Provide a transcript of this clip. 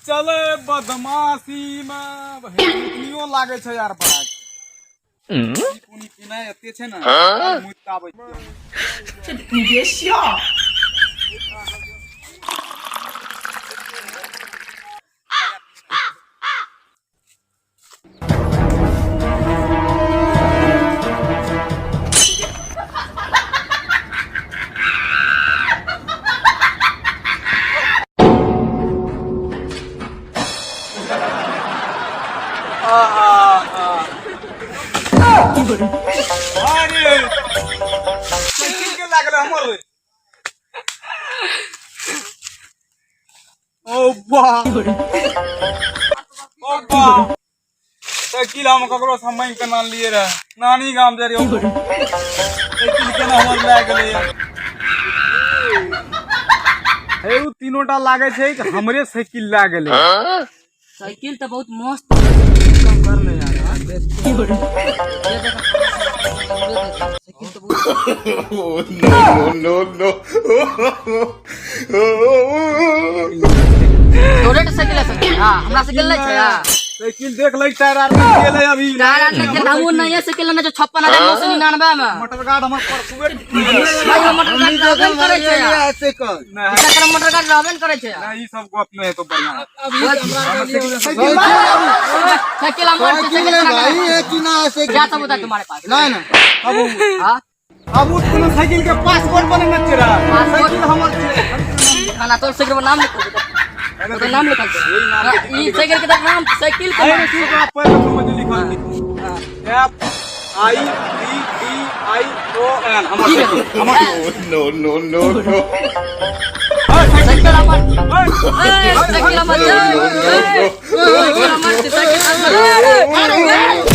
चले बदमाशी में हेनियो लागे छै यार बड़ा पुनी पिना एते छै ना मुत आबै छै ये शिया अरे साइकिल के लागल हमर ओ बा साइकिल हम ककरो समय के नाम लिए रहे नानी गांव जा रही साइकिल के ना हमर लाग गेलै हे उ तीनोटा लागे छै कि हमरे साइकिल लाग गेलै साइकिल तो बहुत मस्त काम कर ले यार साइकिल तो बहुत नो तोरे तो साइकिल है हां हमरा साइकिल नहीं छै यार साइकिल देख ले टायर आर में गेलै अभी टायर आर में नामो नहीं है साइकिल में जो 56,999 में मोटर गार्ड हमर परसुए भाई मोटर गाड़ी रहबे करे छै यार साइकिल नहीं इतना मोटर गाड़ी रहबे करे छै यार नहीं ई सब गप में है तो बढ़िया साइकिल हमर साइकिल भाई है कि ना साइकिल क्या सब होता है तुम्हारे पास ना ना अब हां अब उस साइकिल के पासपोर्ट बने में तेरा साइकिल हमर खाना तो साइकिल का नाम लिखो तो नाम लिखल छै ई साइकिल के नाम साइकिल के नाम साइकिल का पर समझ लिखल F I D D I O N हमर नो साइकिल हमर साइकिल हमर साइकिल हमर